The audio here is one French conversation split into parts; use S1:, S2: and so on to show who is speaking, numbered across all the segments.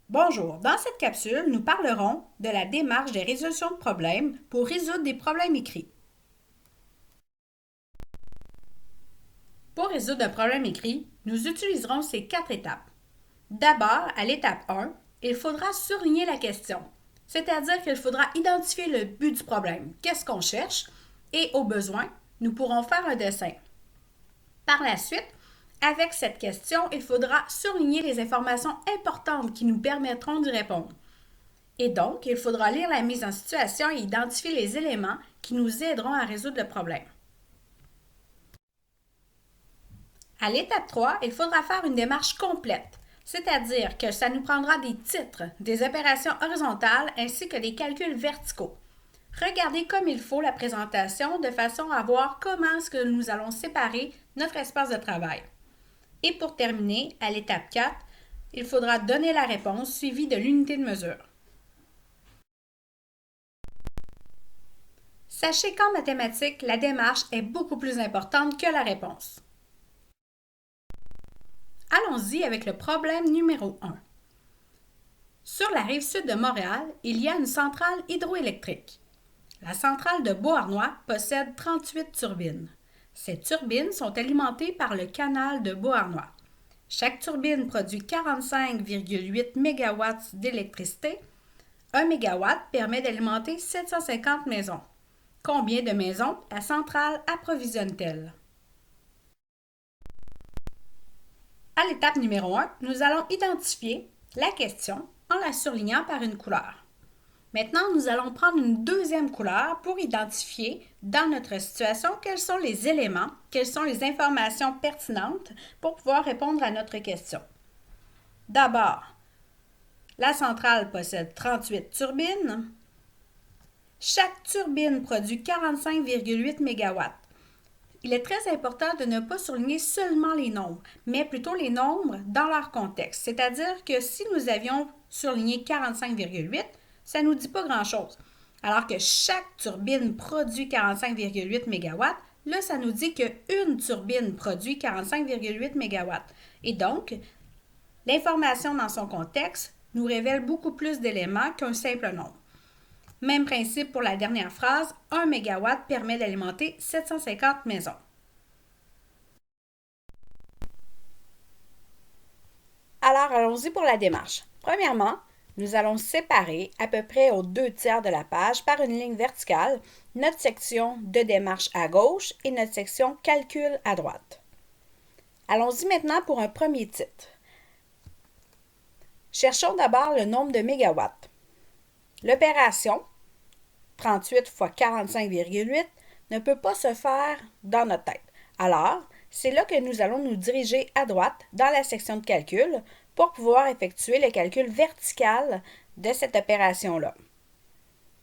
S1: Bonjour, dans cette capsule, nous parlerons de la démarche des résolutions de problèmes pour résoudre des problèmes écrits. Pour résoudre un problème écrit, nous utiliserons ces quatre étapes. D'abord, à l'étape 1, il faudra surligner la question, c'est-à-dire qu'il faudra identifier le but du problème, qu'est-ce qu'on cherche, et au besoin, nous pourrons faire un dessin. Par la suite, avec cette question, il faudra surligner les informations importantes qui nous permettront d'y répondre. Et donc, il faudra lire la mise en situation et identifier les éléments qui nous aideront à résoudre le problème. À l'étape 3, il faudra faire une démarche complète, c'est-à-dire que ça nous prendra des titres, des opérations horizontales ainsi que des calculs verticaux. Regardez comme il faut la présentation de façon à voir comment est-ce que nous allons séparer notre espace de travail. Et pour terminer, à l'étape 4, il faudra donner la réponse suivie de l'unité de mesure. Sachez qu'en mathématiques, la démarche est beaucoup plus importante que la réponse. Allons-y avec le problème numéro 1. Sur la rive sud de Montréal, il y a une centrale hydroélectrique. La centrale de Beauharnois possède 38 turbines. Ces turbines sont alimentées par le canal de Beauharnois. Chaque turbine produit 45,8 MW d'électricité. 1 MW permet d'alimenter 750 maisons. Combien de maisons la centrale approvisionne-t-elle? À l'étape numéro 1, nous allons identifier la question en la surlignant par une couleur. Maintenant, nous allons prendre une deuxième couleur pour identifier dans notre situation quels sont les éléments, quelles sont les informations pertinentes pour pouvoir répondre à notre question. D'abord, la centrale possède 38 turbines. Chaque turbine produit 45,8 MW. Il est très important de ne pas surligner seulement les nombres, mais plutôt les nombres dans leur contexte. C'est-à-dire que si nous avions surligné 45,8, ça ne nous dit pas grand-chose. Alors que chaque turbine produit 45,8 MW, là, ça nous dit qu'une turbine produit 45,8 MW. Et donc, l'information dans son contexte nous révèle beaucoup plus d'éléments qu'un simple nombre. Même principe pour la dernière phrase, 1 MW permet d'alimenter 750 maisons. Alors, allons-y pour la démarche. Premièrement, nous allons séparer à peu près aux 2/3 de la page par une ligne verticale notre section de démarche à gauche et notre section calcul à droite. Allons-y maintenant pour un premier titre. Cherchons d'abord le nombre de mégawatts. L'opération 38 fois 45,8 ne peut pas se faire dans notre tête. Alors, c'est là que nous allons nous diriger à droite dans la section de calcul pour pouvoir effectuer le calcul vertical de cette opération-là.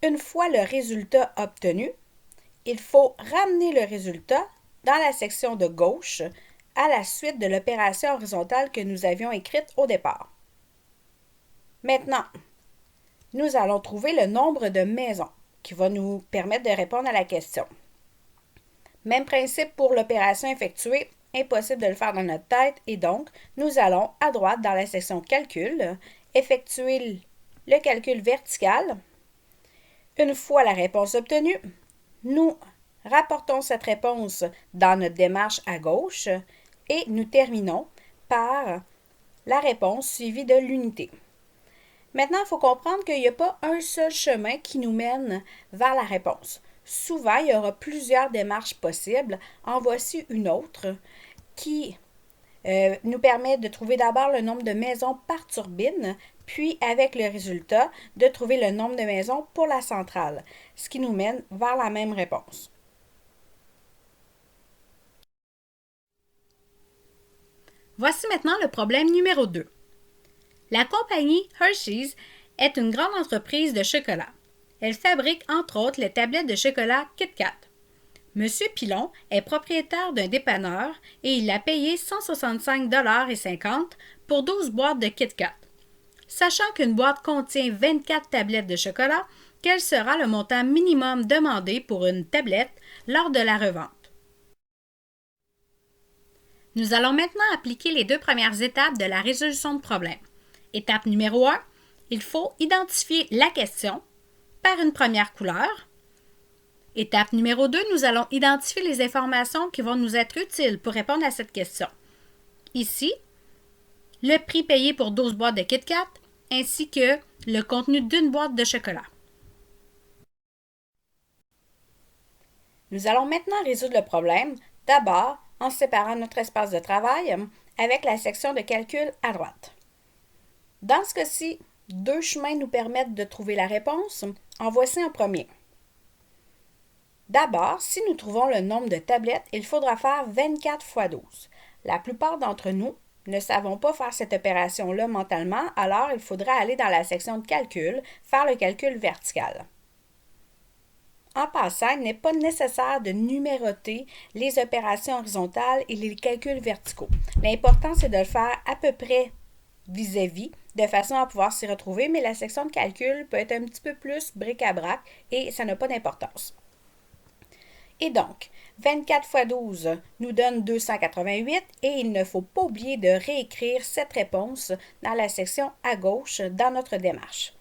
S1: Une fois le résultat obtenu, il faut ramener le résultat dans la section de gauche à la suite de l'opération horizontale que nous avions écrite au départ. Maintenant, nous allons trouver le nombre de maisons qui va nous permettre de répondre à la question. Même principe pour l'opération effectuée, impossible de le faire dans notre tête et donc nous allons à droite dans la section calcul, effectuer le calcul vertical. Une fois la réponse obtenue, nous rapportons cette réponse dans notre démarche à gauche et nous terminons par la réponse suivie de l'unité. Maintenant, il faut comprendre qu'il n'y a pas un seul chemin qui nous mène vers la réponse. Souvent, il y aura plusieurs démarches possibles. En voici une autre qui nous permet de trouver d'abord le nombre de maisons par turbine, puis avec le résultat, de trouver le nombre de maisons pour la centrale, ce qui nous mène vers la même réponse. Voici maintenant le problème numéro 2. La compagnie Hershey's est une grande entreprise de chocolat. Elle fabrique entre autres les tablettes de chocolat Kit Kat. Monsieur Pilon est propriétaire d'un dépanneur et il a payé 165,50 $ pour 12 boîtes de Kit Kat. Sachant qu'une boîte contient 24 tablettes de chocolat, quel sera le montant minimum demandé pour une tablette lors de la revente? Nous allons maintenant appliquer les deux premières étapes de la résolution de problème. Étape numéro 1, il faut identifier la question par une première couleur. Étape numéro 2, nous allons identifier les informations qui vont nous être utiles pour répondre à cette question. Ici, le prix payé pour 12 boîtes de Kit Kat ainsi que le contenu d'une boîte de chocolat. Nous allons maintenant résoudre le problème, d'abord en séparant notre espace de travail avec la section de calcul à droite. Dans ce cas-ci, deux chemins nous permettent de trouver la réponse. En voici un premier. D'abord, si nous trouvons le nombre de tablettes, il faudra faire 24 fois 12. La plupart d'entre nous ne savons pas faire cette opération-là mentalement, alors il faudra aller dans la section de calcul, faire le calcul vertical. En passant, il n'est pas nécessaire de numéroter les opérations horizontales et les calculs verticaux. L'important, c'est de le faire à peu près vis-à-vis, de façon à pouvoir s'y retrouver, mais la section de calcul peut être un petit peu plus bric-à-brac et ça n'a pas d'importance. Et donc, 24 fois 12 nous donne 288 et il ne faut pas oublier de réécrire cette réponse dans la section à gauche dans notre démarche.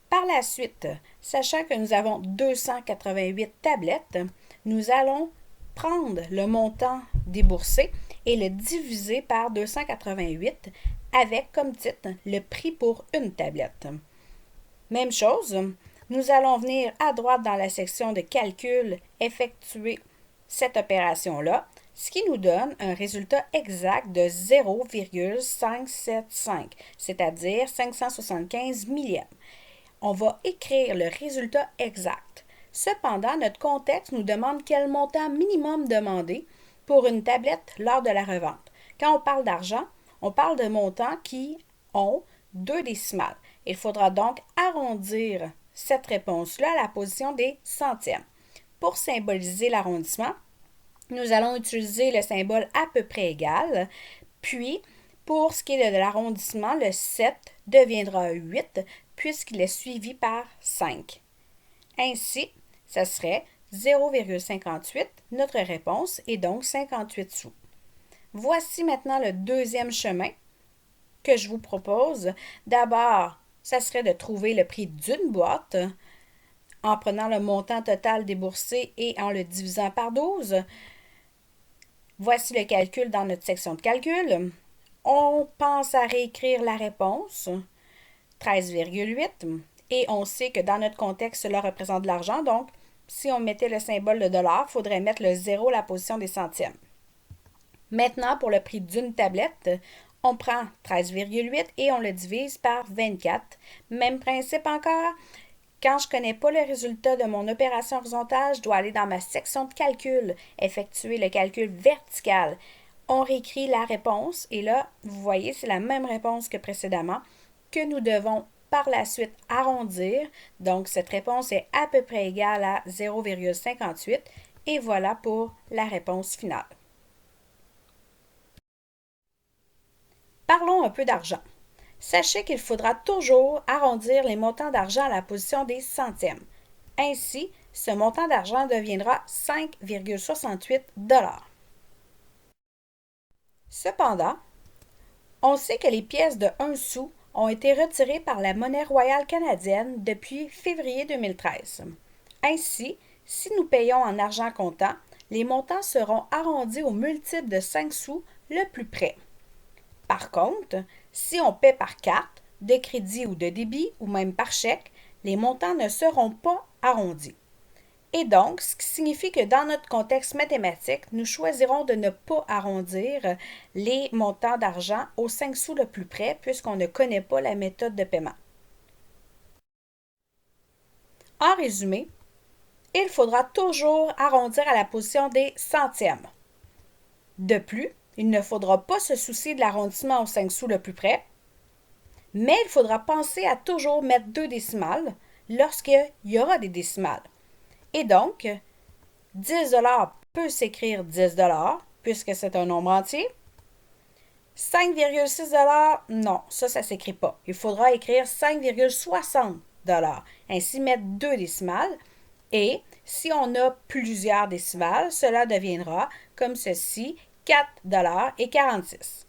S1: Par la suite, sachant que nous avons 288 tablettes, nous allons prendre le montant déboursé et le diviser par 288 avec comme titre le prix pour une tablette. Même chose, nous allons venir à droite dans la section de calcul effectuer cette opération-là, ce qui nous donne un résultat exact de 0,575, c'est-à-dire 575 millièmes. On va écrire le résultat exact. Cependant, notre contexte nous demande quel montant minimum demandé pour une tablette lors de la revente. Quand on parle d'argent, on parle de montants qui ont 2 décimales. Il faudra donc arrondir cette réponse-là à la position des centièmes. Pour symboliser l'arrondissement, nous allons utiliser le symbole à peu près égal, puis pour ce qui est de l'arrondissement, le 7 deviendra 8 puisqu'il est suivi par 5. Ainsi, ça serait 0,58, notre réponse est donc 58 sous. Voici maintenant le deuxième chemin que je vous propose. D'abord, ça serait de trouver le prix d'une boîte en prenant le montant total déboursé et en le divisant par 12. Voici le calcul dans notre section de calcul. On pense à réécrire la réponse, 13,8, et on sait que dans notre contexte, cela représente de l'argent, donc si on mettait le symbole de dollar, il faudrait mettre le 0 à la position des centièmes. Maintenant, pour le prix d'une tablette, on prend 13,8 et on le divise par 24. Même principe encore. Quand je ne connais pas le résultat de mon opération horizontale, je dois aller dans ma section de calcul, effectuer le calcul vertical. On réécrit la réponse et là, vous voyez, c'est la même réponse que précédemment que nous devons par la suite arrondir. Donc, cette réponse est à peu près égale à 0,58 et voilà pour la réponse finale. Parlons un peu d'argent. Sachez qu'il faudra toujours arrondir les montants d'argent à la position des centièmes. Ainsi, ce montant d'argent deviendra 5,68 $. Cependant, on sait que les pièces de 1 sou ont été retirées par la monnaie royale canadienne depuis février 2013. Ainsi, si nous payons en argent comptant, les montants seront arrondis au multiple de 5 sous le plus près. Par contre, si on paie par carte, de crédit ou de débit, ou même par chèque, les montants ne seront pas arrondis. Et donc, ce qui signifie que dans notre contexte mathématique, nous choisirons de ne pas arrondir les montants d'argent aux 5 sous le plus près, puisqu'on ne connaît pas la méthode de paiement. En résumé, il faudra toujours arrondir à la position des centièmes. De plus, il ne faudra pas se soucier de l'arrondissement aux 5 sous le plus près, mais il faudra penser à toujours mettre 2 décimales lorsqu'il y aura des décimales. Et donc, 10 $ peut s'écrire 10 $ puisque c'est un nombre entier. 5,6 $, non, ça ne s'écrit pas. Il faudra écrire 5,60 $, ainsi mettre 2 décimales. Et si on a plusieurs décimales, cela deviendra comme ceci, 4,46 $.